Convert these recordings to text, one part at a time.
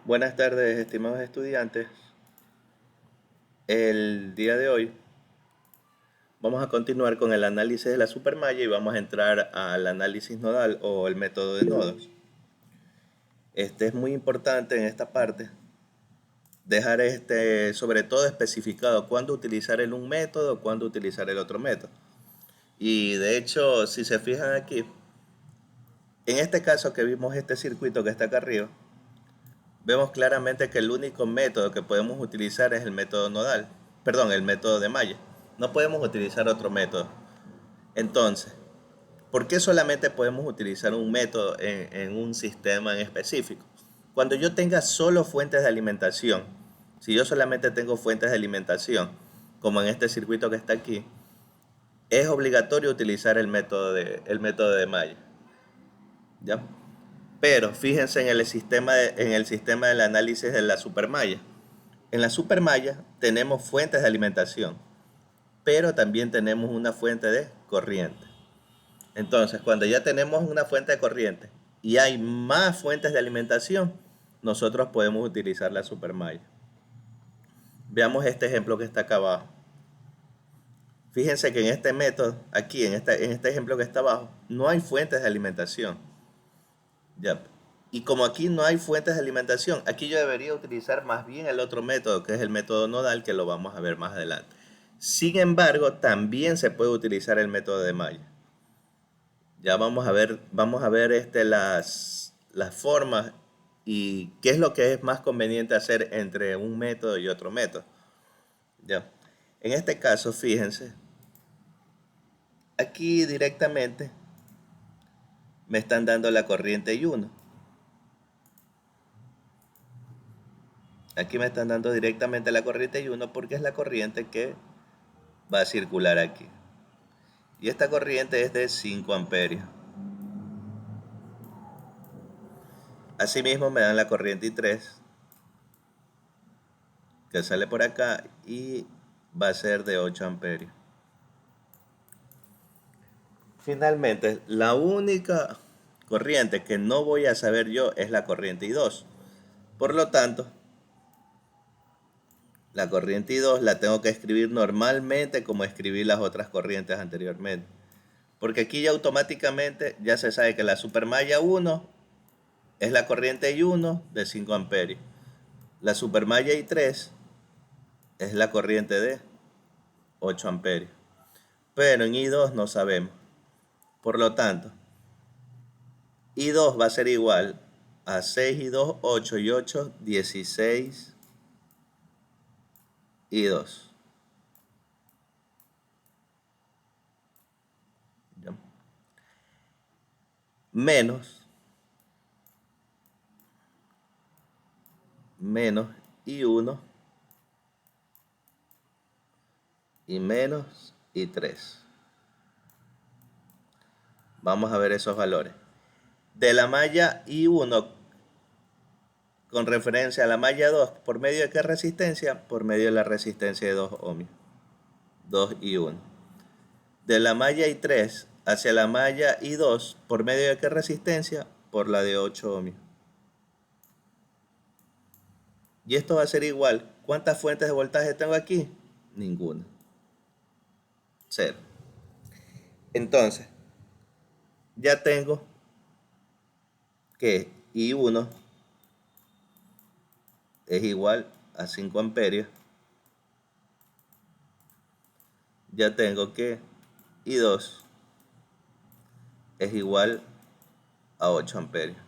Buenas tardes, estimados estudiantes. El día de hoy vamos a continuar con el análisis de la supermalla y vamos a entrar al análisis nodal o el método de nodos. Este es muy importante en esta parte, dejar sobre todo especificado cuándo utilizar el un método, cuándo utilizar el otro método. Y de hecho, si se fijan aquí, en este caso que vimos este circuito que está acá arriba, vemos claramente que el único método que podemos utilizar es el método nodal, perdón, el método de malla. No podemos utilizar otro método. Entonces, ¿por qué solamente podemos utilizar un método en un sistema en específico? Cuando yo tenga solo fuentes de alimentación, si yo solamente tengo fuentes de alimentación, como en este circuito que está aquí, es obligatorio utilizar el método de malla, ¿ya? Pero fíjense en el sistema del análisis de la supermalla. En la supermalla tenemos fuentes de alimentación, pero también tenemos una fuente de corriente. Entonces, cuando ya tenemos una fuente de corriente y hay más fuentes de alimentación, nosotros podemos utilizar la supermalla. Veamos este ejemplo que está acá abajo. Fíjense que en este método, aquí en este ejemplo que está abajo, no hay fuentes de alimentación. Ya. Y como aquí no hay fuentes de alimentación, aquí yo debería utilizar más bien el otro método, que es el método nodal, que lo vamos a ver más adelante. Sin embargo, también se puede utilizar el método de malla. Ya vamos a ver las formas y qué es lo que es más conveniente hacer entre un método y otro método. Ya. En este caso, fíjense, aquí directamente me están dando la corriente I1. Aquí me están dando directamente la corriente I1 porque es la corriente que va a circular aquí. Y esta corriente es de 5 amperios. Asimismo me dan la corriente I3 que sale por acá y va a ser de 8 amperios. Finalmente, la única corriente que no voy a saber yo es la corriente I2. Por lo tanto, la corriente I2 la tengo que escribir normalmente como escribí las otras corrientes anteriormente. Porque aquí ya automáticamente ya se sabe que la supermalla 1 es la corriente I1 de 5 amperios. La supermalla I3 es la corriente de 8 amperios. Pero en I2 no sabemos. Por lo tanto, I2 va a ser igual a 6 y 2, 8 y 8, 16 y 2. ¿Ya? Menos y 1 y menos y 3. Vamos a ver esos valores. De la malla I1 con referencia a la malla 2, ¿por medio de qué resistencia? Por medio de la resistencia de 2 ohmios. 2 y 1. De la malla I3 hacia la malla I2, ¿por medio de qué resistencia? Por la de 8 ohmios. Y esto va a ser igual. ¿Cuántas fuentes de voltaje tengo aquí? Ninguna. Cero. Entonces, ya tengo que I1 es igual a 5 amperios. Ya tengo que I2 es igual a 8 amperios.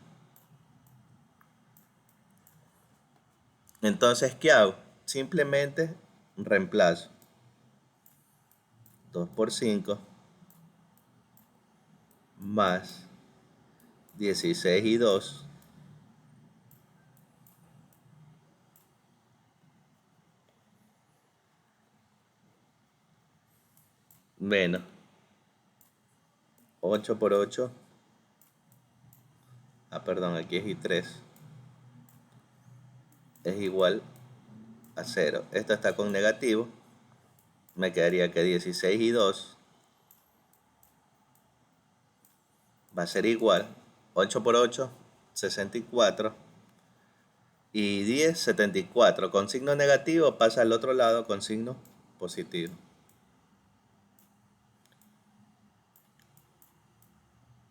Entonces, ¿qué hago? Simplemente reemplazo 2 por 5 más 16 y 2 menos 8 por 8. Perdón, aquí es I3. Es igual a 0. Esto está con negativo. Me quedaría que 16 y 2 va a ser igual. 8 por 8, 64. y 10, 74. Con signo negativo pasa al otro lado con signo positivo.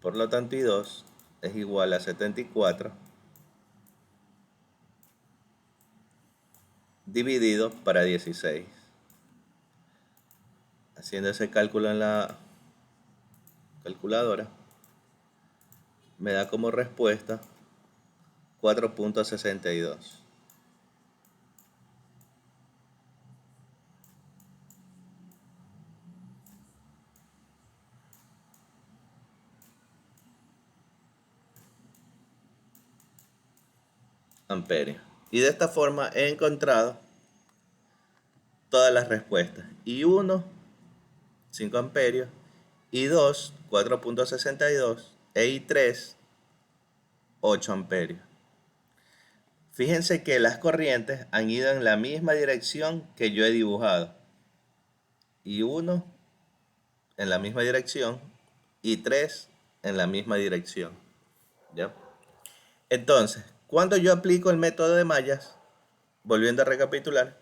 Por lo tanto, I2 es igual a 74 dividido para 16. Haciendo ese cálculo en la calculadora, me da como respuesta 4.62. amperios. Y de esta forma he encontrado todas las respuestas. I1, 5 amperios. I2, 4.62. E I3, 8 amperios. Fíjense que las corrientes han ido en la misma dirección que yo he dibujado. I1 en la misma dirección. I3 en la misma dirección. ¿Ya? Entonces, cuando yo aplico el método de mallas, volviendo a recapitular,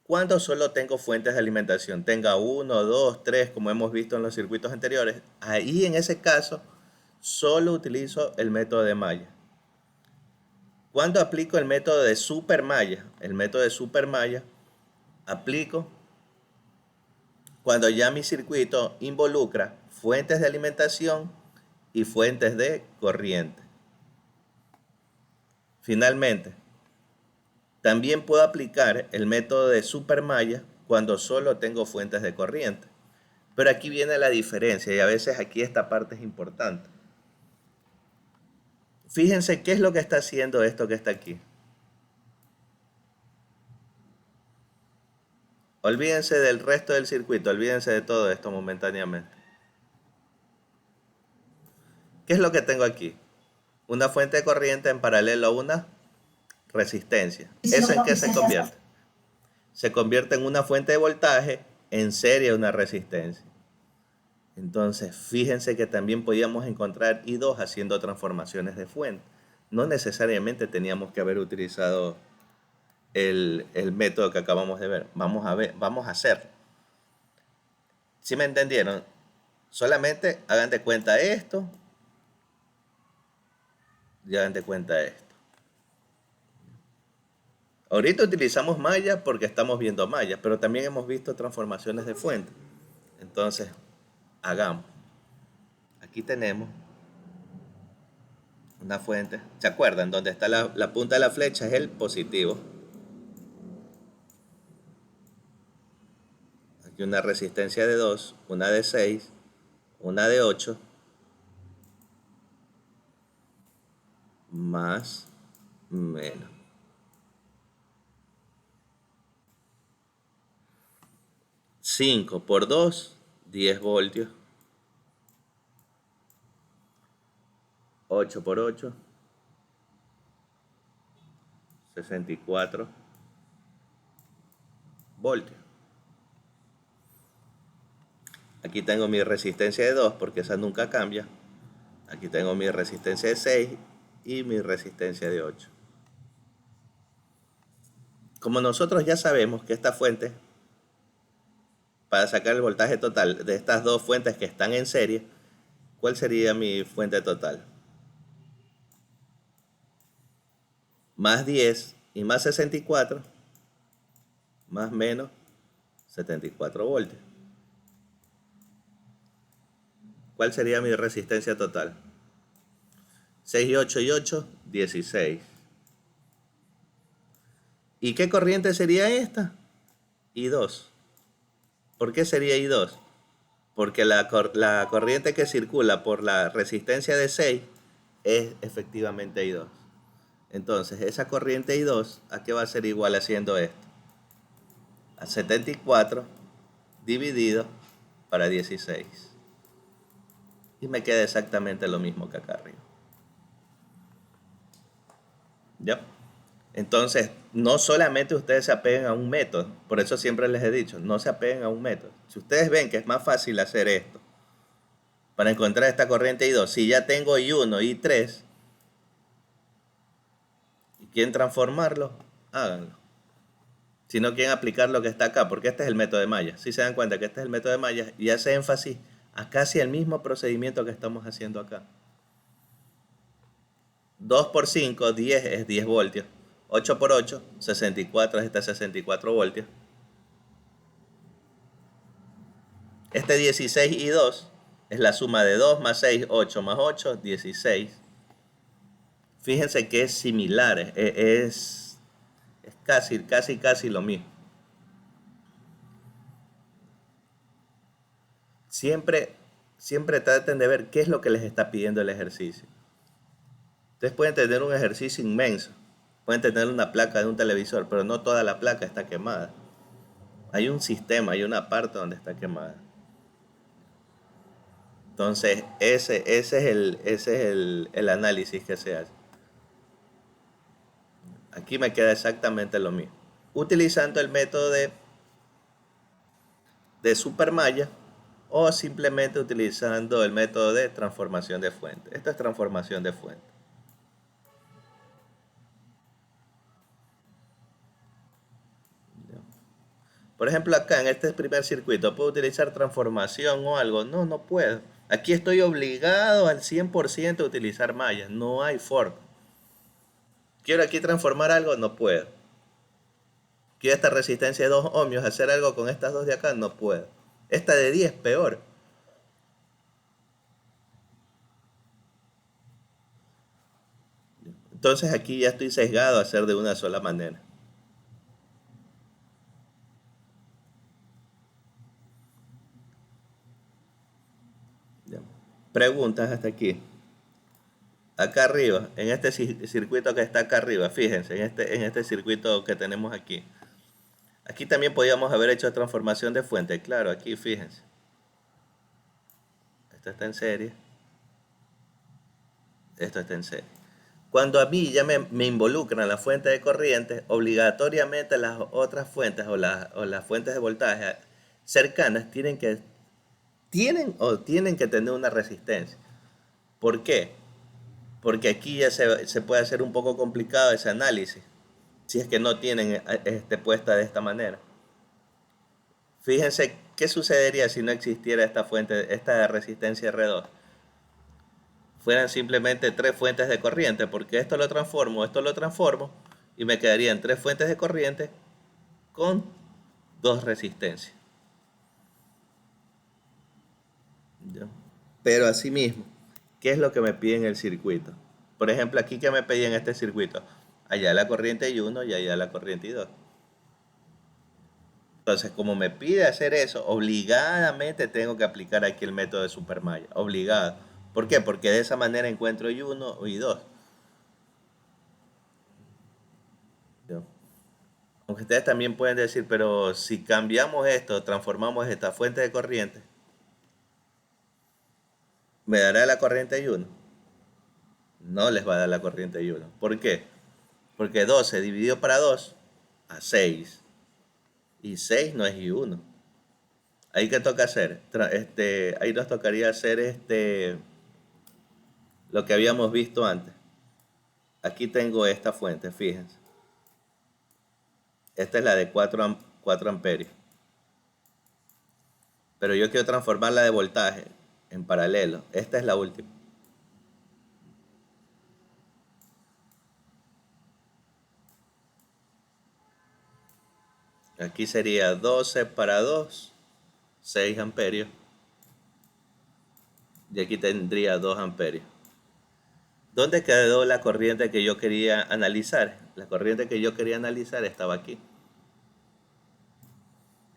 cuando solo tengo fuentes de alimentación, tenga 1, 2, 3, como hemos visto en los circuitos anteriores, ahí en ese caso solo utilizo el método de malla. Cuando aplico el método de supermalla, aplico cuando ya mi circuito involucra fuentes de alimentación y fuentes de corriente. Finalmente, también puedo aplicar el método de supermalla cuando solo tengo fuentes de corriente. Pero aquí viene la diferencia y a veces aquí esta parte es importante. Fíjense qué es lo que está haciendo esto que está aquí. Olvídense del resto del circuito, olvídense de todo esto momentáneamente. ¿Qué es lo que tengo aquí? Una fuente de corriente en paralelo a una resistencia. ¿Eso en qué se convierte? Se convierte en una fuente de voltaje en serie a una resistencia. Entonces, fíjense que también podíamos encontrar I2 haciendo transformaciones de fuente. No necesariamente teníamos que haber utilizado el método que acabamos de ver. Vamos a hacerlo. ¿Sí me entendieron? Solamente hagan de cuenta esto y hagan de cuenta esto. Ahorita utilizamos malla porque estamos viendo mallas, pero también hemos visto transformaciones de fuente. Entonces, hagamos. Aquí tenemos una fuente. ¿Se acuerdan? Donde está la punta de la flecha es el positivo. Aquí una resistencia de 2, una de 6, una de 8, más, menos. 5 por 2, 10 voltios. 8 por 8, 64 voltios. Aquí tengo mi resistencia de 2 porque esa nunca cambia. Aquí tengo mi resistencia de 6 y mi resistencia de 8. Como nosotros ya sabemos que esta fuente, para sacar el voltaje total de estas dos fuentes que están en serie, ¿cuál sería mi fuente total? Más 10 y más 64, más menos 74 voltios. ¿Cuál sería mi resistencia total? 6 y 8 y 8, 16. ¿Y qué corriente sería esta? I2. ¿Por qué sería I2? Porque la corriente que circula por la resistencia de 6 es efectivamente I2. Entonces, esa corriente I2, ¿a qué va a ser igual haciendo esto? A 74 dividido para 16. Y me queda exactamente lo mismo que acá arriba. ¿Ya? Entonces, no solamente ustedes se apeguen a un método, por eso siempre les he dicho, no se apeguen a un método. Si ustedes ven que es más fácil hacer esto, para encontrar esta corriente I2, si ya tengo I1, I3, ¿Quieren transformarlo? Háganlo. Si no quieren aplicar lo que está acá, porque este es el método de Maya. Si se dan cuenta que este es el método de Maya y hace énfasis a casi el mismo procedimiento que estamos haciendo acá. 2 por 5, 10 es 10 voltios. 8 por 8, 64 es 64 voltios. Este 16 y 2 es la suma de 2 más 6, 8 más 8, 16. Fíjense que es similar, es casi lo mismo. Siempre, siempre traten de ver qué es lo que les está pidiendo el ejercicio. Ustedes pueden tener un ejercicio inmenso, pueden tener una placa de un televisor, pero no toda la placa está quemada. Hay un sistema, hay una parte donde está quemada. Entonces, ese es el análisis que se hace. Aquí me queda exactamente lo mismo. Utilizando el método de Supermaya o simplemente utilizando el método de transformación de fuente. Esto es transformación de fuente. Por ejemplo, acá en este primer circuito, ¿puedo utilizar transformación o algo? No, no puedo. Aquí estoy obligado al 100% a utilizar mallas. No hay forma. Quiero aquí transformar algo, no puedo. Quiero esta resistencia de 2 ohmios, hacer algo con estas dos de acá, no puedo. Esta de 10 peor. Entonces aquí ya estoy sesgado a hacer de una sola manera. Ya. Preguntas hasta aquí. Acá arriba, en este circuito que está acá arriba, fíjense, en este circuito que tenemos aquí. Aquí también podíamos haber hecho transformación de fuente, claro, aquí fíjense. Esto está en serie, esto está en serie. Cuando a mí ya me involucran la fuente de corriente, obligatoriamente las otras fuentes o las fuentes de voltaje cercanas tienen que tener una resistencia. ¿Por qué? Porque aquí ya se puede hacer un poco complicado ese análisis, si es que no tienen puesta de esta manera. Fíjense qué sucedería si no existiera esta fuente, esta resistencia R2. Fueran simplemente tres fuentes de corriente, porque esto lo transformo, y me quedarían tres fuentes de corriente con dos resistencias. ¿Ya? Pero asimismo, ¿qué es lo que me pide en el circuito? Por ejemplo, aquí que me pedía en este circuito, allá la corriente y 1 y allá la corriente y 2. Entonces, como me pide hacer eso, obligadamente tengo que aplicar aquí el método de Supermaya. Obligado. ¿Por qué? Porque de esa manera encuentro y 1 y 2. ¿Ya? Aunque ustedes también pueden decir, pero si cambiamos esto, transformamos esta fuente de corriente, ¿me dará la corriente y 1? No les va a dar la corriente y 1. ¿Por qué? Porque 12 dividido para 2 a 6. Y 6 no es y 1. Ahí que toca hacer. Ahí nos tocaría hacer lo que habíamos visto antes. Aquí tengo esta fuente, fíjense. Esta es la de 4 amperios. Pero yo quiero transformarla de voltaje en paralelo. Esta es la última. Aquí sería 12 para 2, 6 amperios. Y aquí tendría 2 amperios. ¿Dónde quedó la corriente que yo quería analizar? La corriente que yo quería analizar estaba aquí.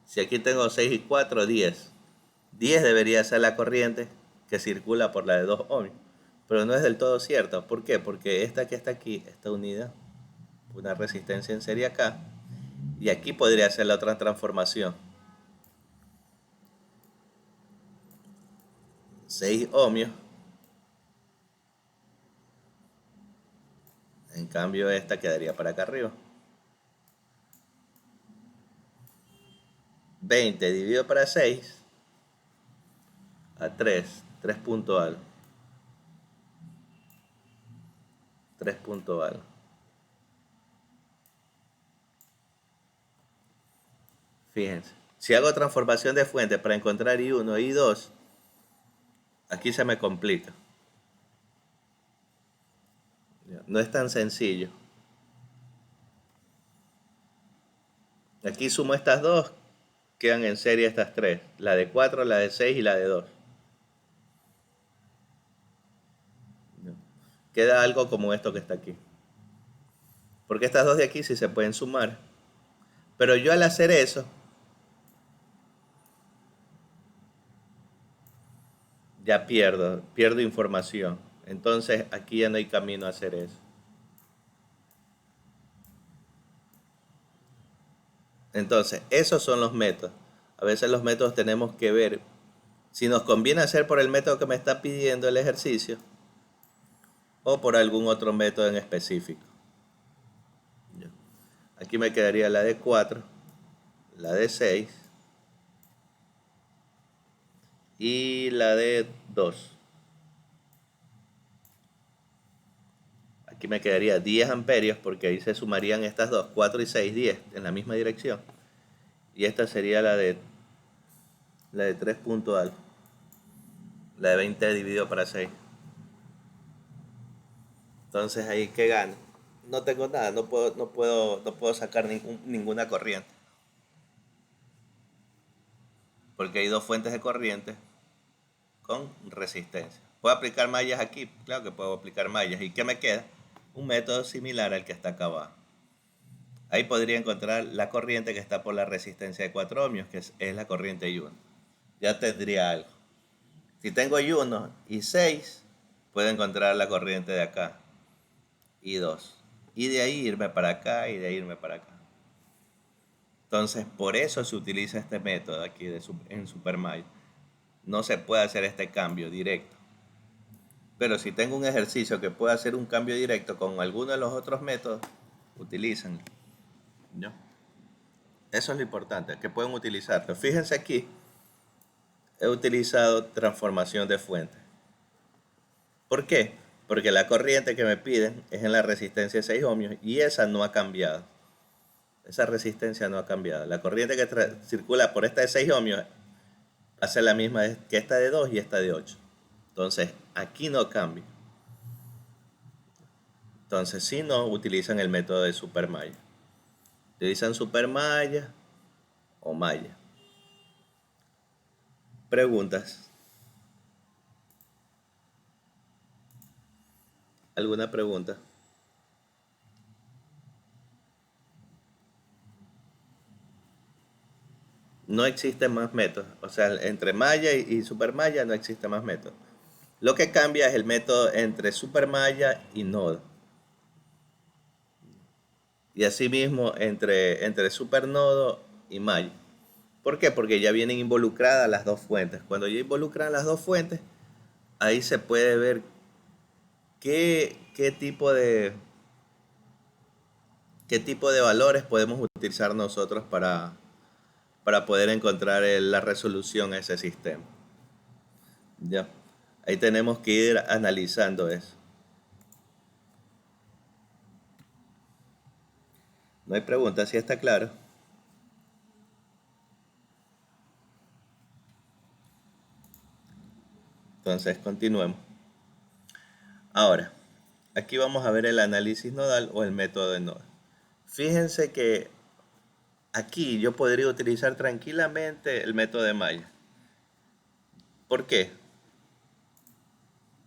Si aquí tengo 6 y 4, 10. 10 debería ser la corriente que circula por la de 2 ohmios. Pero no es del todo cierto. ¿Por qué? Porque esta que está aquí está unida por una resistencia en serie acá. Y aquí podría ser la otra transformación. 6 ohmios. En cambio esta quedaría para acá arriba. 20 dividido para 6 a 3 punto algo. 3 punto algo. Fíjense. Si hago transformación de fuente para encontrar I1 e I2, aquí se me complica. No es tan sencillo. Aquí sumo estas dos, quedan en serie estas tres. La de 4, la de 6 y la de 2. Queda algo como esto que está aquí. Porque estas dos de aquí sí se pueden sumar. Pero yo al hacer eso, ya pierdo información. Entonces aquí ya no hay camino a hacer eso. Entonces, esos son los métodos. A veces los métodos tenemos que ver si nos conviene hacer por el método que me está pidiendo el ejercicio o por algún otro método en específico. Aquí me quedaría la de 4, la de 6 y la de 2. Aquí me quedaría 10 amperios porque ahí se sumarían estas dos, 4 y 6, 10 en la misma dirección. Y esta sería la de 3 punto algo. La de 20 dividido para 6. Entonces ahí que gano. No tengo nada, no puedo sacar ninguna corriente. Porque hay dos fuentes de corriente con resistencia. ¿Puedo aplicar mallas aquí? Claro que puedo aplicar mallas. ¿Y qué me queda? Un método similar al que está acá abajo. Ahí podría encontrar la corriente que está por la resistencia de 4 ohmios, que es la corriente I1. Ya tendría algo. Si tengo I1 y 6, puedo encontrar la corriente de acá, I2. Y de ahí irme para acá y de ahí irme para acá. Entonces, por eso se utiliza este método aquí en SuperMayo. No se puede hacer este cambio directo. Pero si tengo un ejercicio que pueda hacer un cambio directo con alguno de los otros métodos, utilícenlo. ¿No? Eso es lo importante, que pueden utilizarlo. Fíjense aquí, he utilizado transformación de fuente. ¿Por qué? Porque la corriente que me piden es en la resistencia de 6 ohmios y esa no ha cambiado. Esa resistencia no ha cambiado. La corriente que circula por esta de 6 ohmios hace la misma que esta de 2 y esta de 8. Entonces, aquí no cambia. Entonces, si no, utilizan el método de supermalla. Utilizan supermalla o malla. Preguntas. ¿Alguna pregunta? No existen más métodos. O sea, entre malla y supermalla no existe más método. Lo que cambia es el método entre supermalla y nodo. Y asimismo entre supernodo y malla. ¿Por qué? Porque ya vienen involucradas las dos fuentes. Cuando ya involucran las dos fuentes, ahí se puede ver qué tipo de valores podemos utilizar nosotros para poder encontrar la resolución a ese sistema. Ya. Ahí tenemos que ir analizando eso. No hay pregunta, si está claro. Entonces continuemos. Ahora, aquí vamos a ver el análisis nodal o el método de nodo. Fíjense que aquí yo podría utilizar tranquilamente el método de malla. ¿Por qué?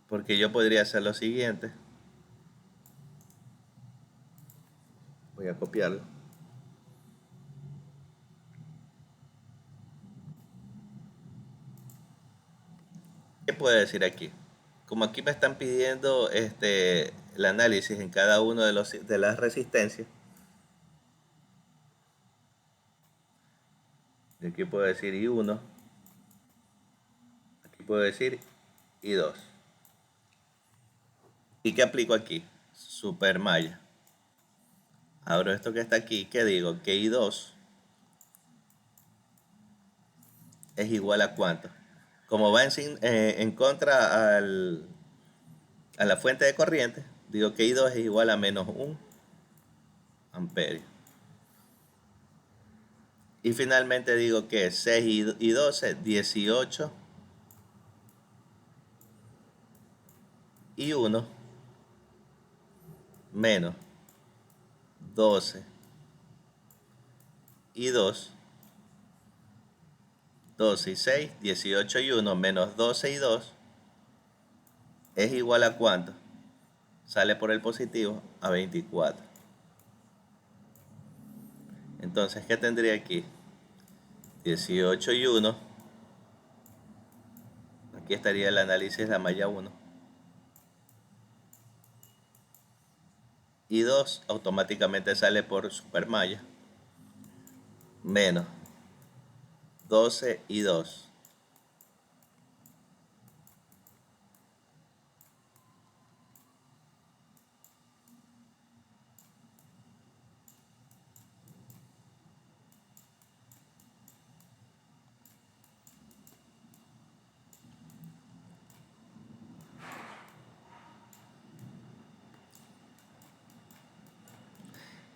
Porque yo podría hacer lo siguiente. Voy a copiarlo. ¿Qué puedo decir aquí? Como aquí me están pidiendo el análisis en cada uno de las resistencias, aquí puedo decir I1, aquí puedo decir I2. ¿Y qué aplico aquí? Supermalla. Abro esto que está aquí, ¿qué digo? Que I2 es igual a cuánto. Como va en contra a la fuente de corriente, digo que I2 es igual a menos 1 amperio. Y finalmente digo que 6 y 12, 18 y 1 menos 12 y 2, 12 y 6, 18 y 1 menos 12 y 2 es igual a ¿cuánto? Sale por el positivo a 24. Entonces, ¿qué tendría aquí? 18 y 1. Aquí estaría el análisis de la malla 1. Y 2 automáticamente sale por supermalla. Menos 12 y 2.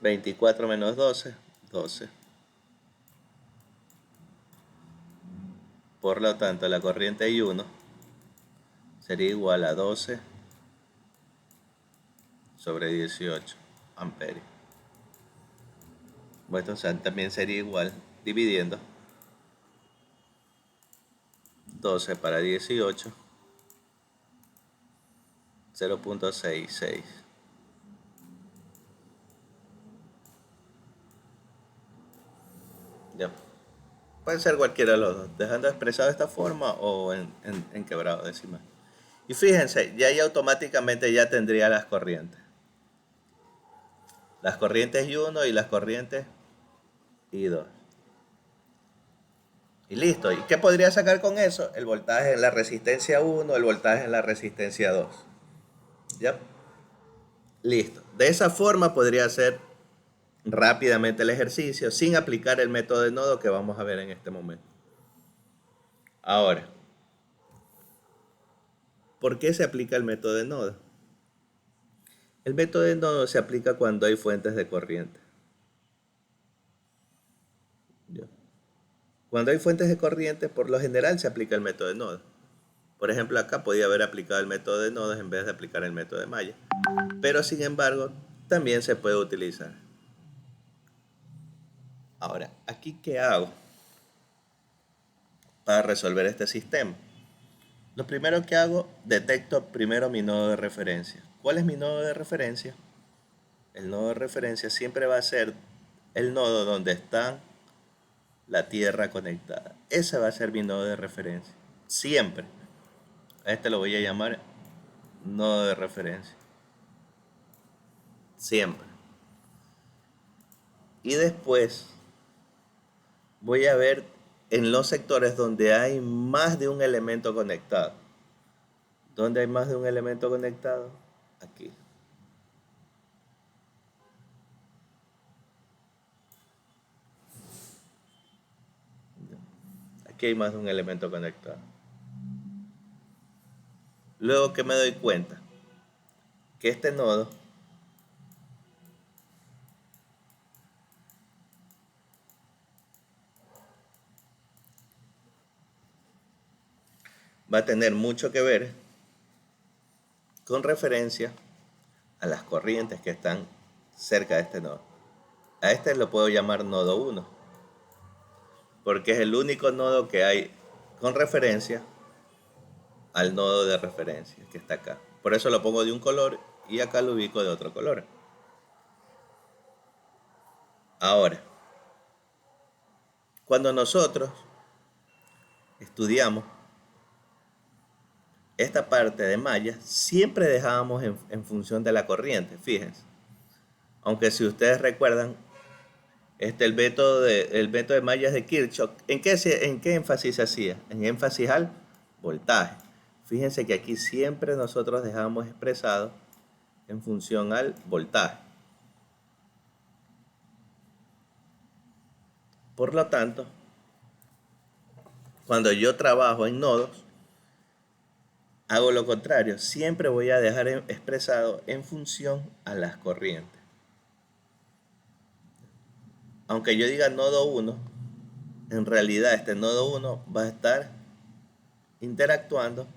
Veinticuatro menos 12, 12. Por lo tanto, la corriente I1 sería igual a 12 sobre 18 amperios. Bueno, o sea, también sería igual dividiendo 12 para 18, 0.66. Ya. Puede ser cualquiera de los dos, dejando expresado de esta forma o en quebrado decimal. Y fíjense, ya ahí automáticamente ya tendría las corrientes. Las corrientes I1 y las corrientes I2. Y listo. ¿Y qué podría sacar con eso? El voltaje en la resistencia 1, el voltaje en la resistencia 2. ¿Ya? Listo. De esa forma podría hacer rápidamente el ejercicio sin aplicar el método de nodo que vamos a ver en este momento. Ahora, ¿por qué se aplica el método de nodo? El método de nodo se aplica cuando hay fuentes de corriente. ¿Ya? Cuando hay fuentes de corriente, por lo general se aplica el método de nodo. Por ejemplo, acá podía haber aplicado el método de nodos en vez de aplicar el método de malla. Pero sin embargo, también se puede utilizar. Ahora, ¿aquí qué hago para resolver este sistema? Lo primero que hago, detecto primero mi nodo de referencia. ¿Cuál es mi nodo de referencia? El nodo de referencia siempre va a ser el nodo donde está la tierra conectada. Ese va a ser mi nodo de referencia. Siempre. A este lo voy a llamar nodo de referencia. Siempre. Y después voy a ver en los sectores donde hay más de un elemento conectado. ¿Dónde hay más de un elemento conectado? Aquí. Aquí hay más de un elemento conectado. Luego que me doy cuenta que este nodo va a tener mucho que ver con referencia a las corrientes que están cerca de este nodo. A este lo puedo llamar nodo 1, porque es el único nodo que hay con referencia al nodo de referencia que está acá. Por eso lo pongo de un color y acá lo ubico de otro color. Ahora, cuando nosotros estudiamos esta parte de malla, siempre dejábamos en función de la corriente, fíjense. Aunque si ustedes recuerdan, el método de mallas de Kirchhoff, ¿en qué énfasis se hacía? En énfasis al voltaje. Fíjense que aquí siempre nosotros dejamos expresado en función al voltaje. Por lo tanto, cuando yo trabajo en nodos, hago lo contrario. Siempre voy a dejar expresado en función a las corrientes. Aunque yo diga nodo 1, en realidad este nodo 1 va a estar interactuando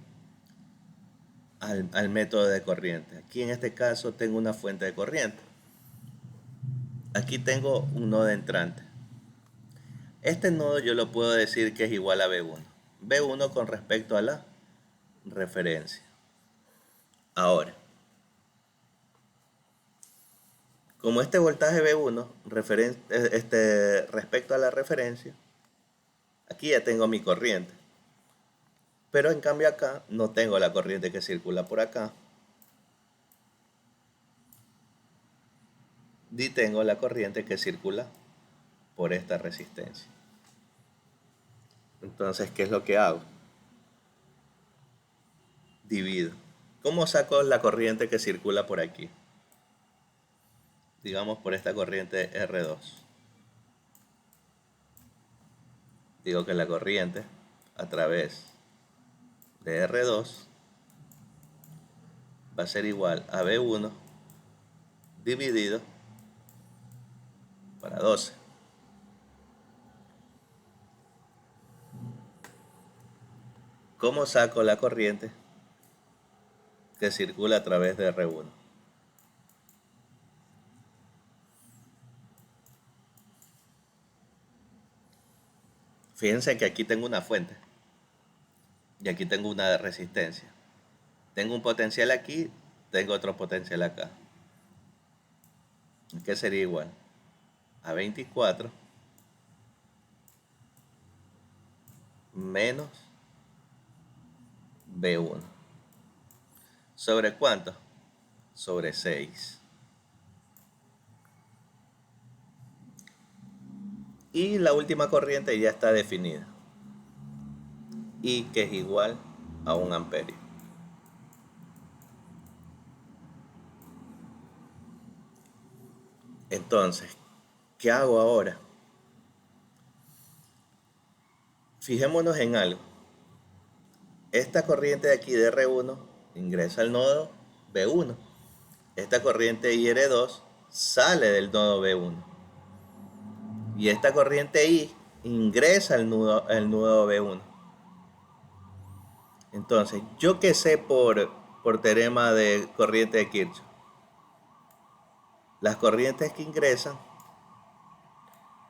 al método de corriente. Aquí en este caso tengo una fuente de corriente. Aquí tengo un nodo entrante. Este nodo yo lo puedo decir que es igual a B1. B1 con respecto a la referencia. Ahora, como este voltaje B1 respecto a la referencia, aquí ya tengo mi corriente. Pero en cambio acá no tengo la corriente que circula por acá. Ni tengo la corriente que circula por esta resistencia. Entonces, ¿qué es lo que hago? Divido. ¿Cómo saco la corriente que circula por aquí? Digamos por esta corriente R2. Digo que la corriente a través de R2 va a ser igual a B1 dividido para 12. ¿Cómo saco la corriente que circula a través de R1? Fíjense que aquí tengo una fuente y aquí tengo una resistencia. Tengo un potencial aquí, tengo otro potencial acá. ¿Qué sería igual? A 24 menos B1. ¿Sobre cuánto? Sobre 6. Y la última corriente ya está definida. Y que es igual a 1 amperio. Entonces, ¿qué hago ahora? Fijémonos en algo. Esta corriente de aquí de R1 ingresa al nodo B1. Esta corriente IR2 sale del nodo B1. Y esta corriente I ingresa al nodo B1. Entonces, ¿yo qué sé por teorema de corriente de Kirchhoff? Las corrientes que ingresan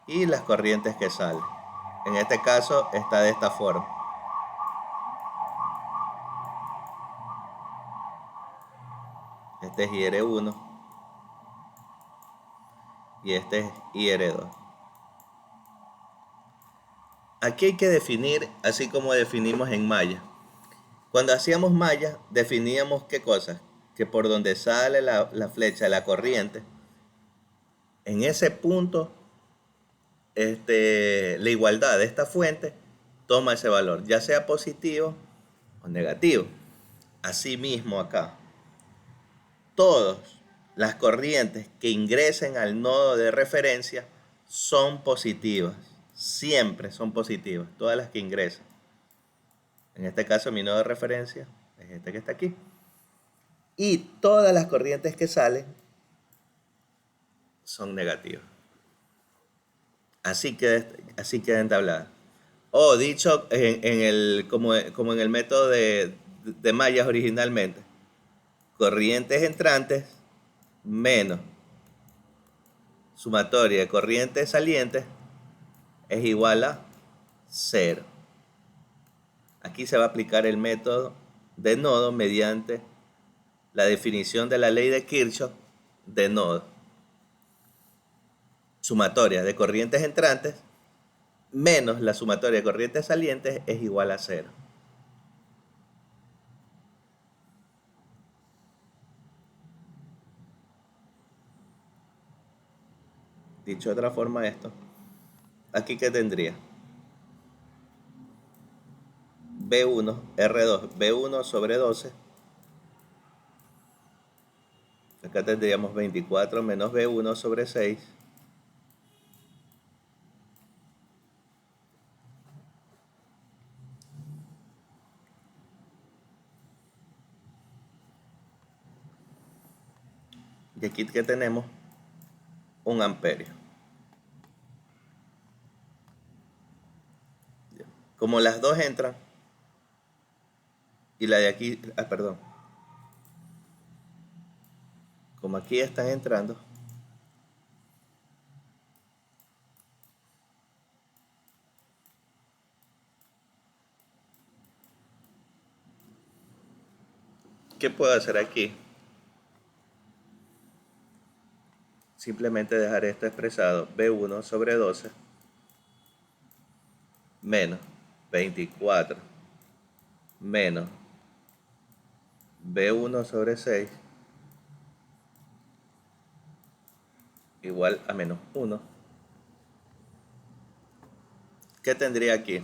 y las corrientes que salen. En este caso está de esta forma. Este es IR1 y este es IR2. Aquí hay que definir, así como definimos en malla. Cuando hacíamos malla, definíamos qué cosas, que por donde sale la flecha de la corriente, en ese punto, la igualdad de esta fuente toma ese valor, ya sea positivo o negativo. Asimismo acá, todas las corrientes que ingresen al nodo de referencia son positivas, siempre son positivas, todas las que ingresan. En este caso mi nodo de referencia es este que está aquí. Y todas las corrientes que salen son negativas. Así queda entablada. O dicho como en el método de mallas originalmente, corrientes entrantes menos sumatoria de corrientes salientes es igual a 0. Aquí se va a aplicar el método de nodo mediante la definición de la ley de Kirchhoff de nodo. Sumatoria de corrientes entrantes menos la sumatoria de corrientes salientes es igual a 0. Dicho de otra forma esto, aquí que tendría B1, R2, B1 sobre 12. Acá tendríamos 24 menos B1 sobre 6. Y aquí que tenemos 1 amperio. Como las dos entran y la de aquí, perdón, como aquí están entrando, ¿qué puedo hacer aquí? Simplemente dejar esto expresado, B1 sobre 12 menos 24 menos B1 sobre 6 igual a menos 1. ¿Qué tendría aquí?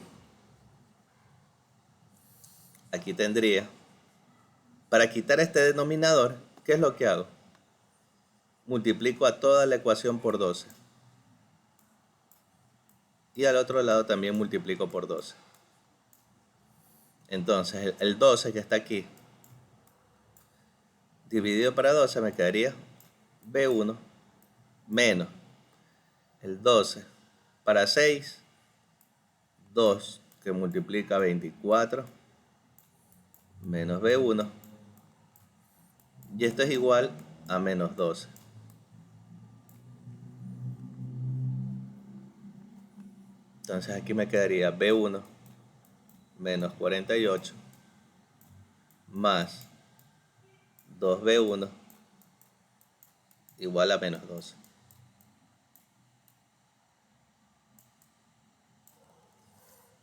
Aquí tendría, para quitar este denominador, ¿qué es lo que hago? Multiplico a toda la ecuación por 12. Y al otro lado también multiplico por 12. Entonces el 12 que está aquí, dividido para 12 me quedaría B1 menos el 12 para 6, 2 que multiplica 24 menos B1. Y esto es igual a menos 12. Entonces aquí me quedaría B1 menos 48 más 2B1 igual a menos 12.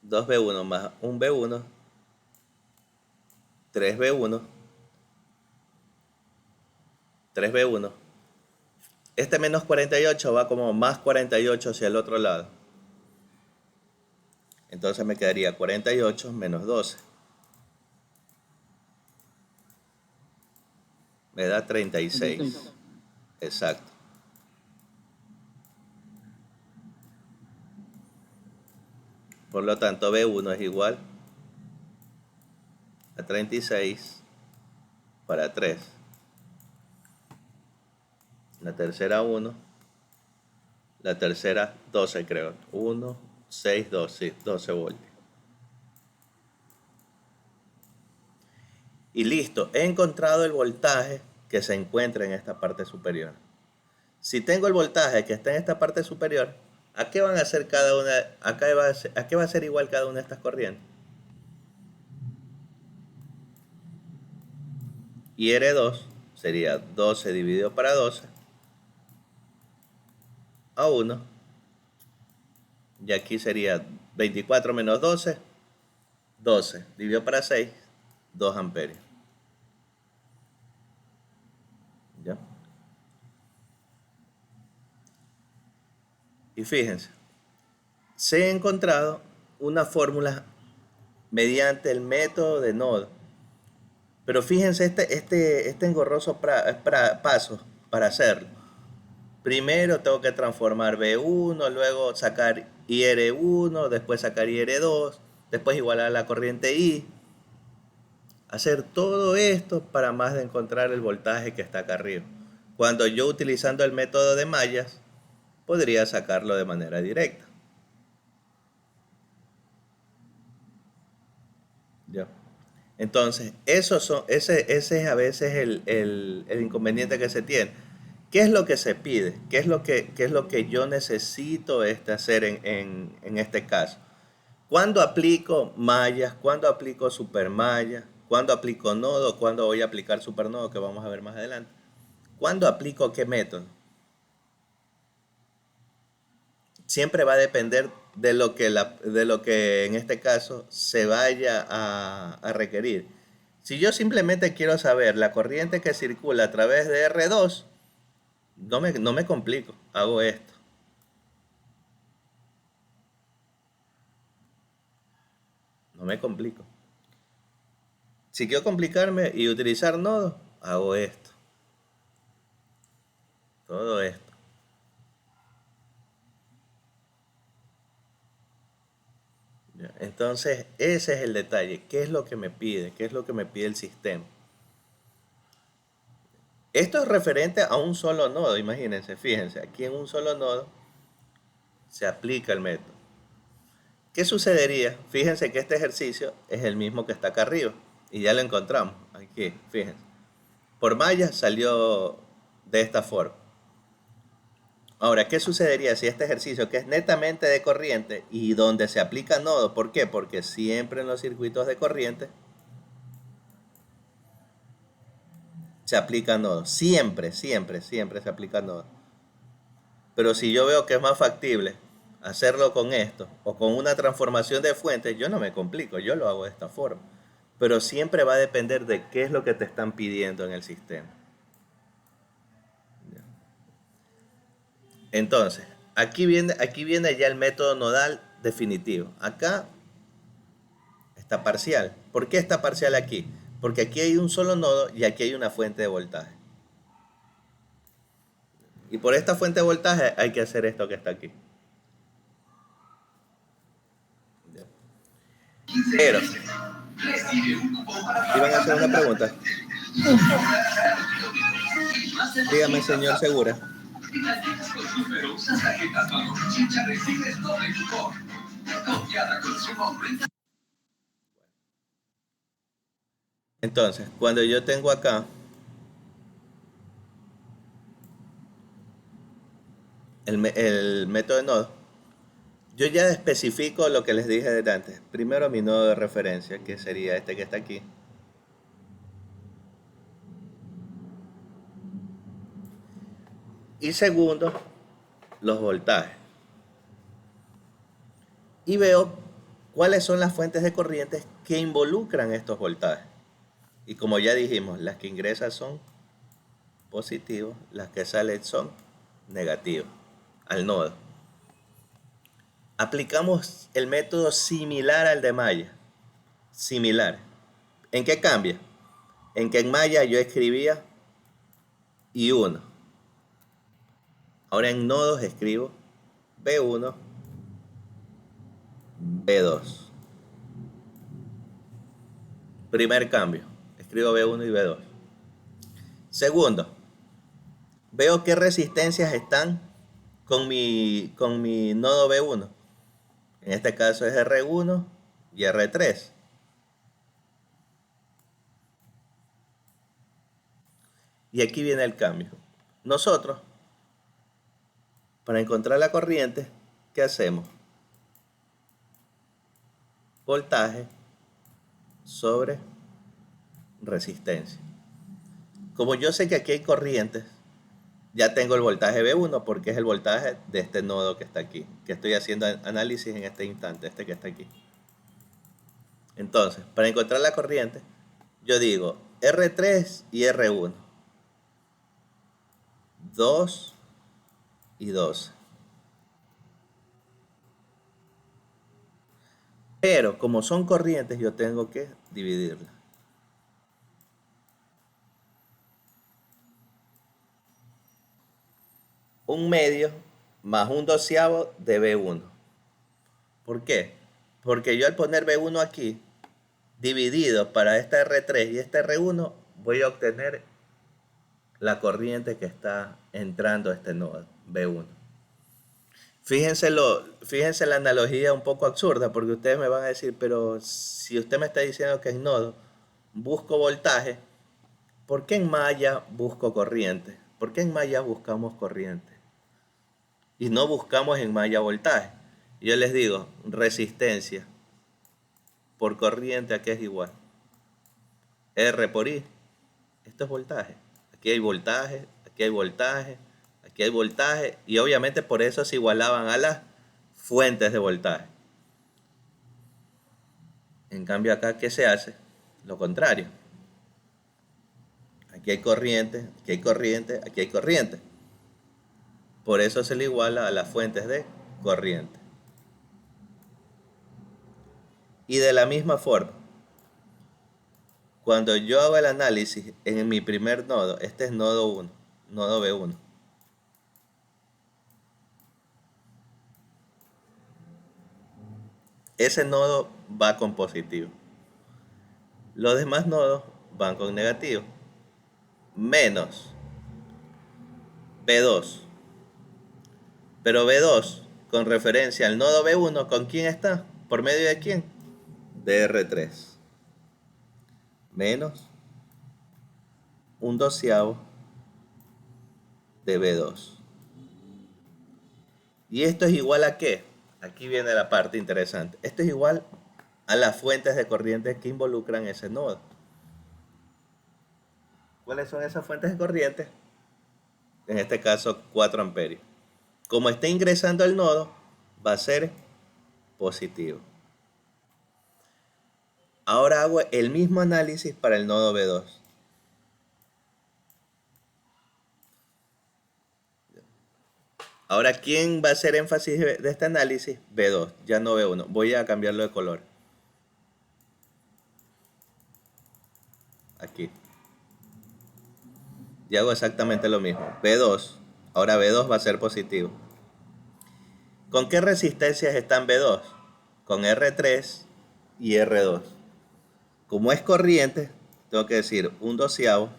2B1 más 1B1, 3B1, 3B1. Este menos 48 va como más 48 hacia el otro lado. Entonces me quedaría 48 menos 12. Me da 36. Exacto. Por lo tanto, B1 es igual a 36 para 3. La tercera 1. La tercera 12 creo. 1, 6, 2, sí, 12 voltios. Y listo, he encontrado el voltaje que se encuentra en esta parte superior. Si tengo el voltaje que está en esta parte superior, ¿a qué van a hacer cada una? ¿A qué va a ser igual cada una de estas corrientes? Y R2 sería 12 dividido para 12 a 1. Y aquí sería 24 menos 12, 12 dividido para 6, 2 amperios. ¿Ya? Y fíjense, se ha encontrado una fórmula mediante el método de nodo. Pero fíjense este engorroso paso para hacerlo. Primero tengo que transformar B1, luego sacar IR1, después sacar IR2, después igualar la corriente I. Hacer todo esto para más de encontrar el voltaje que está acá arriba. Cuando yo utilizando el método de mallas, podría sacarlo de manera directa. ¿Ya? Entonces, ese es a veces el inconveniente que se tiene. ¿Qué es lo que se pide? ¿Qué es lo que yo necesito hacer en este caso? ¿Cuándo aplico mallas? ¿Cuándo aplico supermallas? ¿Cuándo aplico nodo? ¿Cuándo voy a aplicar supernodo? Que vamos a ver más adelante. ¿Cuándo aplico qué método? Siempre va a depender de lo que en este caso se vaya a requerir. Si yo simplemente quiero saber la corriente que circula a través de R2, no me complico, hago esto. No me complico. Si quiero complicarme y utilizar nodos, hago esto. Todo esto. ¿Ya? Entonces, ese es el detalle. ¿Qué es lo que me pide? ¿Qué es lo que me pide el sistema? Esto es referente a un solo nodo, imagínense, fíjense, aquí en un solo nodo se aplica el método. ¿Qué sucedería? Fíjense que este ejercicio es el mismo que está acá arriba y ya lo encontramos. Aquí, fíjense. Por malla salió de esta forma. Ahora, ¿qué sucedería si este ejercicio, que es netamente de corriente y donde se aplica nodo? ¿Por qué? Porque siempre en los circuitos de corriente se aplica nodo. Siempre, siempre, siempre se aplica nodo. Pero si yo veo que es más factible hacerlo con esto o con una transformación de fuentes, yo no me complico, yo lo hago de esta forma. Pero siempre va a depender de qué es lo que te están pidiendo en el sistema. Entonces, aquí viene ya el método nodal definitivo. Acá está parcial. ¿Por qué está parcial aquí? Porque aquí hay un solo nodo y aquí hay una fuente de voltaje. Y por esta fuente de voltaje hay que hacer esto que está aquí. Pero, iban a hacer una pregunta. Dígame, señor Segura. Entonces, cuando yo tengo acá el método de nodo, yo ya especifico lo que les dije desde antes. Primero mi nodo de referencia, que sería este que está aquí. Y segundo, los voltajes. Y veo cuáles son las fuentes de corrientes que involucran estos voltajes. Y como ya dijimos, las que ingresan son positivos, las que salen son negativos al nodo. Aplicamos el método similar al de malla. Similar. ¿En qué cambia? En que en malla yo escribía I1. Ahora en nodos escribo B1, B2. Primer cambio. Escribo B1 y B2. Segundo, veo qué resistencias están con mi nodo B1. En este caso es R1 y R3. Y aquí viene el cambio. Nosotros, para encontrar la corriente, ¿qué hacemos? Voltaje sobre resistencia. Como yo sé que aquí hay corrientes, ya tengo el voltaje B1 porque es el voltaje de este nodo que está aquí, que estoy haciendo análisis en este instante, este que está aquí. Entonces, para encontrar la corriente, yo digo R3 y R1. 2 y 12. Pero como son corrientes, yo tengo que dividirlas. Un medio más un doceavo de B1. ¿Por qué? Porque yo al poner B1 aquí, dividido para esta R3 y esta R1, voy a obtener la corriente que está entrando a este nodo B1. Fíjense la analogía un poco absurda, porque ustedes me van a decir, pero si usted me está diciendo que en nodo busco voltaje, ¿por qué en malla busco corriente? ¿Por qué en malla buscamos corriente? Y no buscamos en malla voltaje. Yo les digo, resistencia por corriente, ¿a qué es igual? R por I. Esto es voltaje. Aquí hay voltaje, aquí hay voltaje, aquí hay voltaje. Y obviamente por eso se igualaban a las fuentes de voltaje. En cambio acá, ¿qué se hace? Lo contrario. Aquí hay corriente, aquí hay corriente, aquí hay corriente. Por eso se le iguala a las fuentes de corriente. Y de la misma forma, cuando yo hago el análisis en mi primer nodo, este es nodo 1, nodo B1. Ese nodo va con positivo. Los demás nodos van con negativo. Menos B2. Pero B2, con referencia al nodo B1, ¿con quién está? ¿Por medio de quién? De R3 menos un doceavo de B2. ¿Y esto es igual a qué? Aquí viene la parte interesante. Esto es igual a las fuentes de corriente que involucran ese nodo. ¿Cuáles son esas fuentes de corriente? En este caso 4 amperios. Como está ingresando al nodo, va a ser positivo. Ahora hago el mismo análisis para el nodo B2. Ahora, ¿quién va a hacer énfasis de este análisis? B2, ya no B1. Voy a cambiarlo de color. Aquí. Y hago exactamente lo mismo. B2. Ahora B2 va a ser positivo. ¿Con qué resistencias están B2? Con R3 y R2. Como es corriente, tengo que decir un doceavo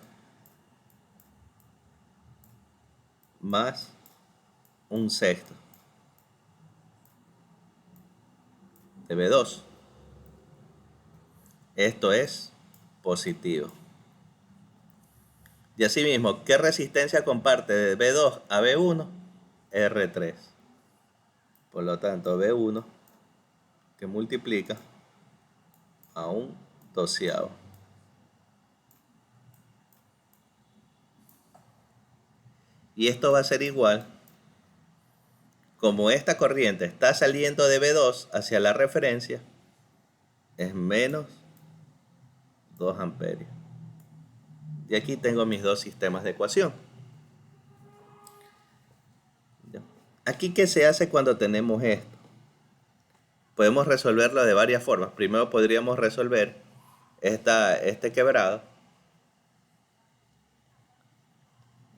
más un sexto de B2. Esto es positivo. Y asimismo, ¿qué resistencia comparte de B2 a B1? R3. Por lo tanto, B1 que multiplica a un doceavo. Y esto va a ser igual, como esta corriente está saliendo de B2 hacia la referencia, es menos 2 amperios. Y aquí tengo mis dos sistemas de ecuación. Aquí, ¿qué se hace cuando tenemos esto? Podemos resolverlo de varias formas. Primero podríamos resolver este quebrado.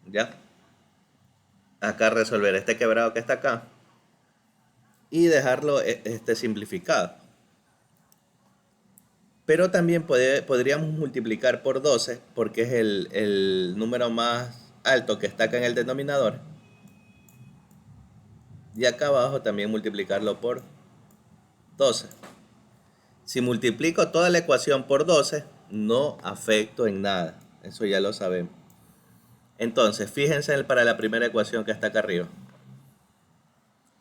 ¿Ya? Acá resolver este quebrado que está acá. Y dejarlo simplificado. Pero también podríamos multiplicar por 12, porque es el número más alto que está acá en el denominador. Y acá abajo también multiplicarlo por 12. Si multiplico toda la ecuación por 12, no afecto en nada. Eso ya lo sabemos. Entonces, fíjense para la primera ecuación que está acá arriba.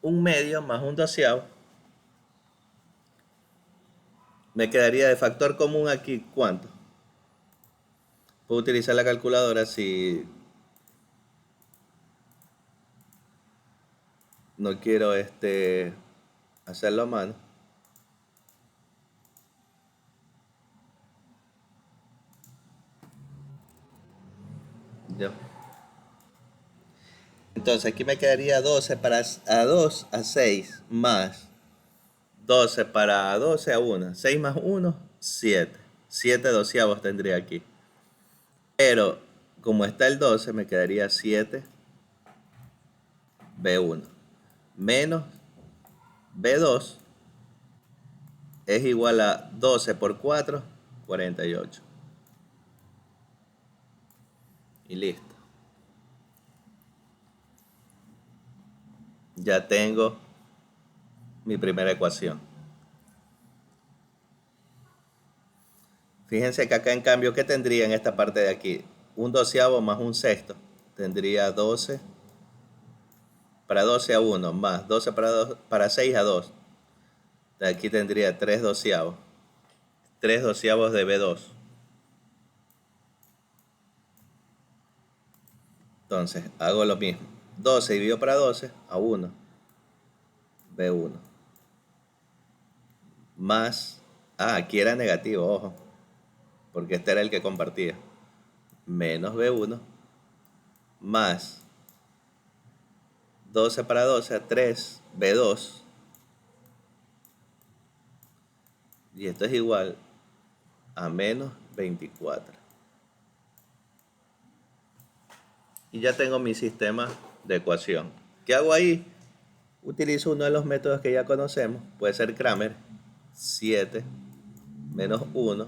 Un medio más un doceavo. Me quedaría de factor común aquí, ¿cuánto? Puedo utilizar la calculadora si no quiero hacerlo a mano. Ya. Entonces aquí me quedaría 12 para a 2 a 6 más 12 para 12 a 1. 6 más 1, 7. 7 doceavos tendría aquí. Pero como está el 12, me quedaría 7 B1 menos B2 es igual a 12 por 4, 48. Y listo. Ya tengo mi primera ecuación. Fíjense que acá en cambio, ¿qué tendría en esta parte de aquí? Un doceavo más un sexto. Tendría 12 para 12 a 1 más 12 para 6 a 2. De aquí tendría 3 doceavos. 3 doceavos de B2. Entonces, hago lo mismo. 12 dividido para 12 a 1. B1. Más... aquí era negativo, ojo. Porque este era el que compartía. Menos B1. Más 12 para 12 a 3 B2. Y esto es igual a menos 24. Y ya tengo mi sistema de ecuación. ¿Qué hago ahí? Utilizo uno de los métodos que ya conocemos. Puede ser Kramer. 7 menos 1,